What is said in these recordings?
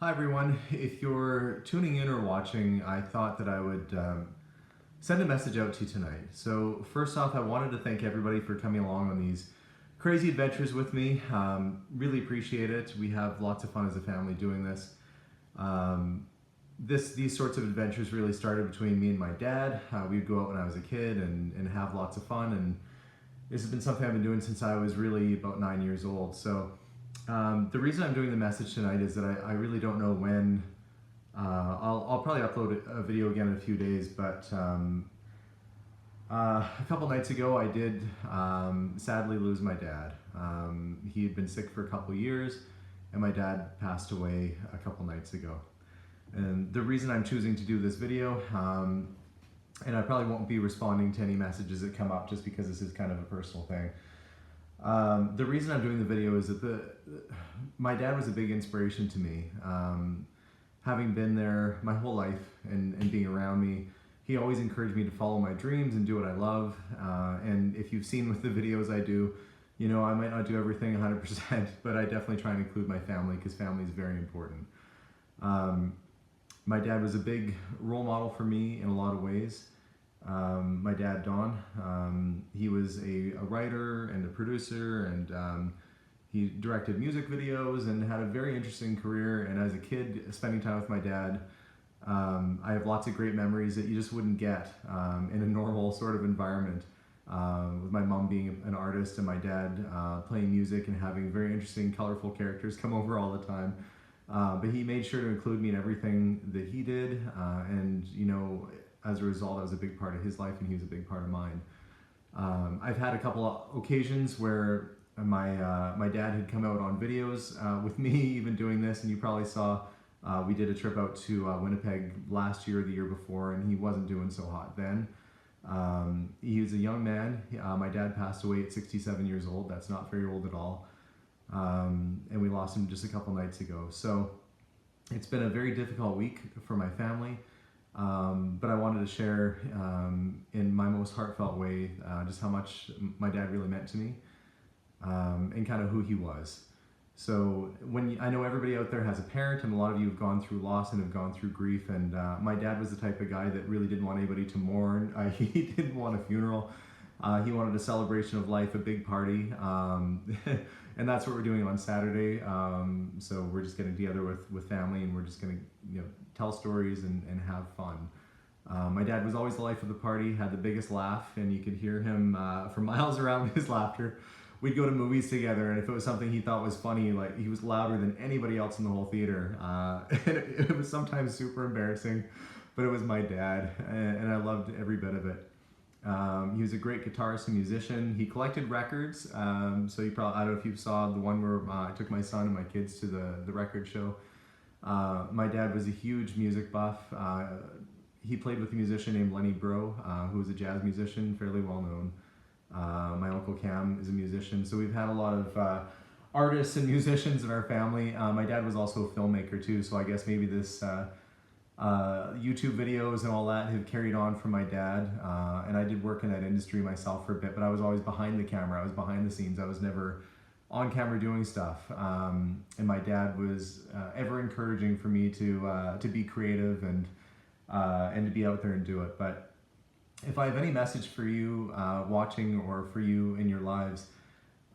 Hi everyone. If you're tuning in or watching, I thought that I would send a message out to you tonight. So first off, I wanted to thank everybody for coming along on these crazy adventures with me. Really appreciate it. We have lots of fun as a family doing this. Um, these sorts of adventures really started between me and my dad. We'd go out when I was a kid and have lots of fun, and this has been something I've been doing since I was really about 9 years old. So the reason I'm doing the message tonight is that I really don't know when. I'll probably upload a video again in a few days, but a couple nights ago I did sadly lose my dad. He had been sick for a couple years, and my dad passed away a couple nights ago. And the reason I'm choosing to do this video, and I probably won't be responding to any messages that come up just because this is kind of a personal thing. The reason I'm doing the video is that my dad was a big inspiration to me. Having been there my whole life and being around me, he always encouraged me to follow my dreams and do what I love. And if you've seen with the videos I do, you know, I might not do everything 100%, but I definitely try and include my family because family is very important. My dad was a big role model for me in a lot of ways. My dad, Don, he was a writer and a producer, and he directed music videos and had a very interesting career. And as a kid, spending time with my dad, I have lots of great memories that you just wouldn't get in a normal sort of environment. With my mom being an artist and my dad playing music and having very interesting, colorful characters come over all the time. But he made sure to include me in everything that he did, and you know, as a result, I was a big part of his life, and he was a big part of mine. I've had a couple of occasions where my dad had come out on videos with me even doing this, and you probably saw we did a trip out to Winnipeg last year or the year before, and he wasn't doing so hot then. He was a young man. My dad passed away at 67 years old. That's not very old at all. And we lost him just a couple nights ago. So it's been a very difficult week for my family, but I wanted to share in my most heartfelt way just how much my dad really meant to me, and kind of who he was. So I know everybody out there has a parent, and a lot of you have gone through loss and have gone through grief, and my dad was the type of guy that really didn't want anybody to mourn. He didn't want a funeral. He wanted a celebration of life, a big party, and that's what we're doing on Saturday. So we're just getting together with family, and we're just going to tell stories and have fun. My dad was always the life of the party, had the biggest laugh, and you could hear him for miles around with his laughter. We'd go to movies together, and if it was something he thought was funny, like he was louder than anybody else in the whole theater. And it was sometimes super embarrassing, but it was my dad, and I loved every bit of it. He was a great guitarist and musician. He collected records, so you probably, I don't know if you saw the one where I took my son and my kids to the record show. My dad was a huge music buff. He played with a musician named Lenny Breau, who was a jazz musician, fairly well known. My uncle Cam is a musician, so we've had a lot of artists and musicians in our family. My dad was also a filmmaker too, so I guess maybe this YouTube videos and all that have carried on from my dad, and I did work in that industry myself for a bit, but I was always behind the camera. I was behind the scenes. I was never on camera doing stuff, and my dad was ever encouraging for me to be creative and to be out there and do it. But if I have any message for you watching or for you in your lives,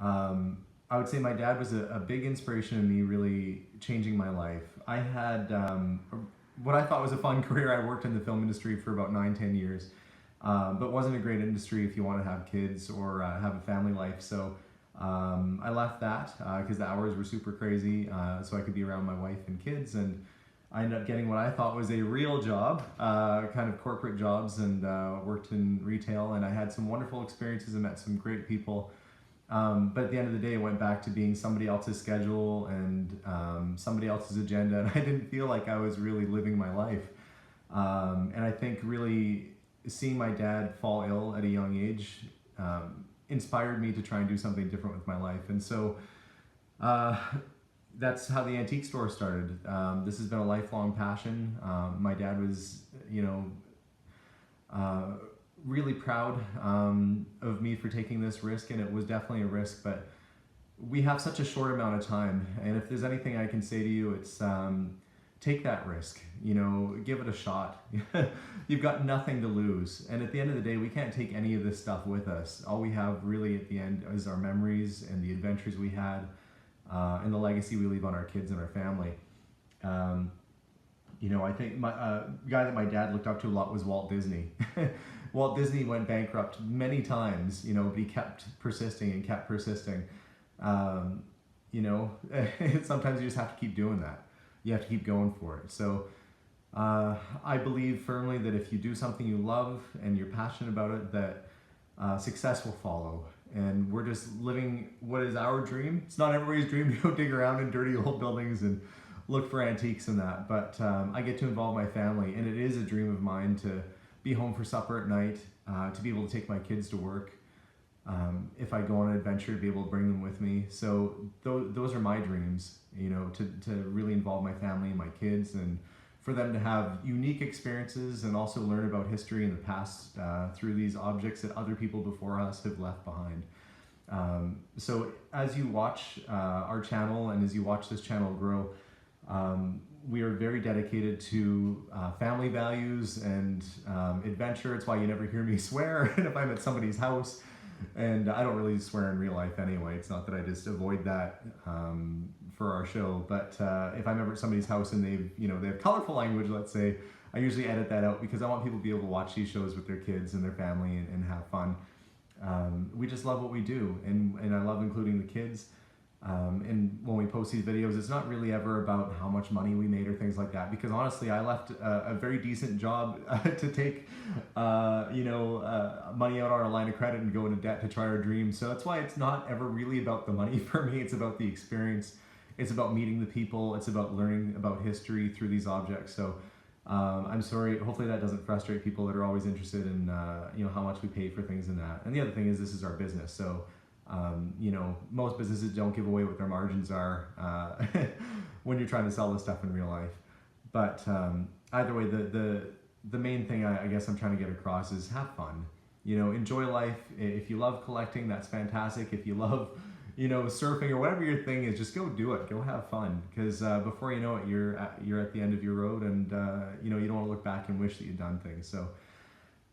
I would say my dad was a big inspiration in me really changing my life. I had what I thought was a fun career. I worked in the film industry for about 9-10 years, but wasn't a great industry if you want to have kids or have a family life. So I left that because the hours were super crazy, so I could be around my wife and kids, and I ended up getting what I thought was a real job, kind of corporate jobs, and worked in retail, and I had some wonderful experiences and met some great people. But at the end of the day, it went back to being somebody else's schedule and somebody else's agenda, and I didn't feel like I was really living my life. And I think really seeing my dad fall ill at a young age inspired me to try and do something different with my life. And so that's how the antique store started. This has been a lifelong passion. My dad was, really proud of me for taking this risk, and it was definitely a risk, but we have such a short amount of time, and if there's anything I can say to you, it's take that risk, give it a shot. You've got nothing to lose. And at the end of the day, we can't take any of this stuff with us. All we have really at the end is our memories and the adventures we had, and the legacy we leave on our kids and our family. I think my guy that my dad looked up to a lot was Walt Disney. Walt Disney went bankrupt many times, but he kept persisting and kept persisting. Sometimes you just have to keep doing that. You have to keep going for it. So I believe firmly that if you do something you love and you're passionate about it, that success will follow. And we're just living what is our dream. It's not everybody's dream to go dig around in dirty old buildings and look for antiques and that, but I get to involve my family, and it is a dream of mine to be home for supper at night, to be able to take my kids to work, if I go on an adventure, to be able to bring them with me. So those are my dreams, to really involve my family and my kids, and for them to have unique experiences and also learn about history in the past through these objects that other people before us have left behind. So as you watch our channel and as you watch this channel grow, we are very dedicated to family values and adventure. It's why you never hear me swear if I'm at somebody's house, and I don't really swear in real life anyway. It's not that I just avoid that for our show, but if I'm ever at somebody's house and they have colorful language, let's say, I usually edit that out because I want people to be able to watch these shows with their kids and their family and have fun. We just love what we do, and I love including the kids. And when we post these videos, it's not really ever about how much money we made or things like that, because honestly, I left a very decent job to take money out on our line of credit and go into debt to try our dreams. So that's why it's not ever really about the money for me. It's about the experience. It's about meeting the people. It's about learning about history through these objects. So I'm sorry, hopefully that doesn't frustrate people that are always interested in how much we pay for things and that. And the other thing is, this is our business, so most businesses don't give away what their margins are when you're trying to sell this stuff in real life. But either way, the main thing I guess I'm trying to get across is have fun. Enjoy life. If you love collecting, that's fantastic. If you love surfing or whatever your thing is, just go do it. Go have fun, because before you know it, you're at the end of your road, and you don't want to look back and wish that you'd done things. So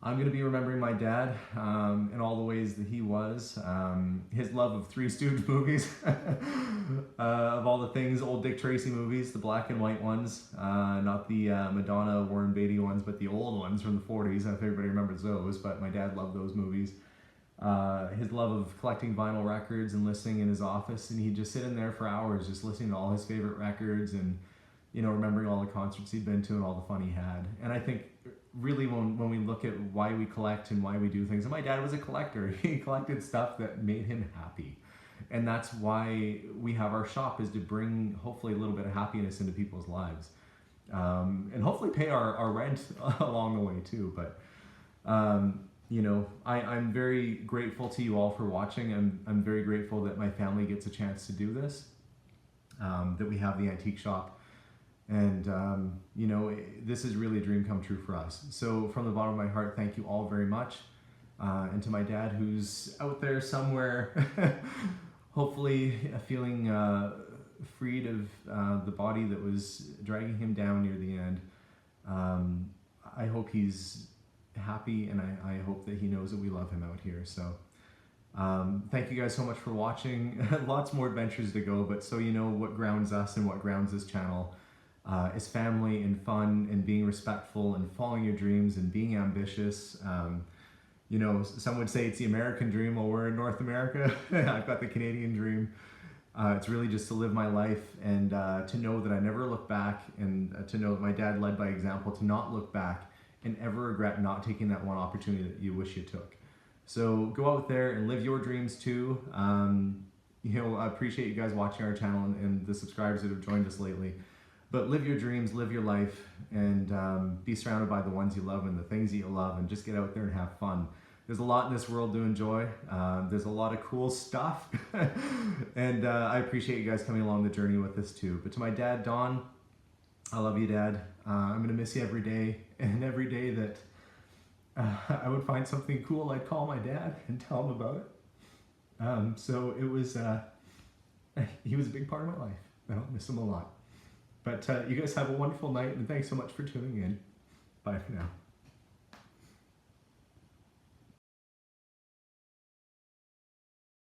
I'm going to be remembering my dad in all the ways that he was. His love of Three Stooges movies, of all the things, old Dick Tracy movies, the black and white ones, not the Madonna, Warren Beatty ones, but the old ones from the 40s. I don't know if everybody remembers those, but my dad loved those movies. His love of collecting vinyl records and listening in his office, and he'd just sit in there for hours just listening to all his favorite records and remembering all the concerts he'd been to and all the fun he had. And I think really when we look at why we collect and why we do things, and my dad was a collector. He collected stuff that made him happy, and that's why we have our shop, is to bring hopefully a little bit of happiness into people's lives, and hopefully pay our rent along the way too. But I'm very grateful to you all for watching. I'm very grateful that my family gets a chance to do this, that we have the antique shop. And, this is really a dream come true for us. So from the bottom of my heart, thank you all very much. And to my dad, who's out there somewhere, hopefully feeling freed of the body that was dragging him down near the end. I hope he's happy, and I hope that he knows that we love him out here. So thank you guys so much for watching. Lots more adventures to go, but so what grounds us and what grounds this channel is family and fun and being respectful and following your dreams and being ambitious. Some would say it's the American dream. Well, we're in North America. I've got the Canadian dream. It's really just to live my life and to know that I never look back, and to know that my dad led by example, to not look back and ever regret not taking that one opportunity that you wish you took. So go out there and live your dreams too. I appreciate you guys watching our channel and the subscribers that have joined us lately. But live your dreams, live your life, and be surrounded by the ones you love and the things that you love, and just get out there and have fun. There's a lot in this world to enjoy. There's a lot of cool stuff. And I appreciate you guys coming along the journey with us too. But to my dad, Don, I love you, Dad. I'm going to miss you every day. And every day that I would find something cool, I'd call my dad and tell him about it. So it was, he was a big part of my life. I miss him a lot. But you guys have a wonderful night, and thanks so much for tuning in. Bye for now.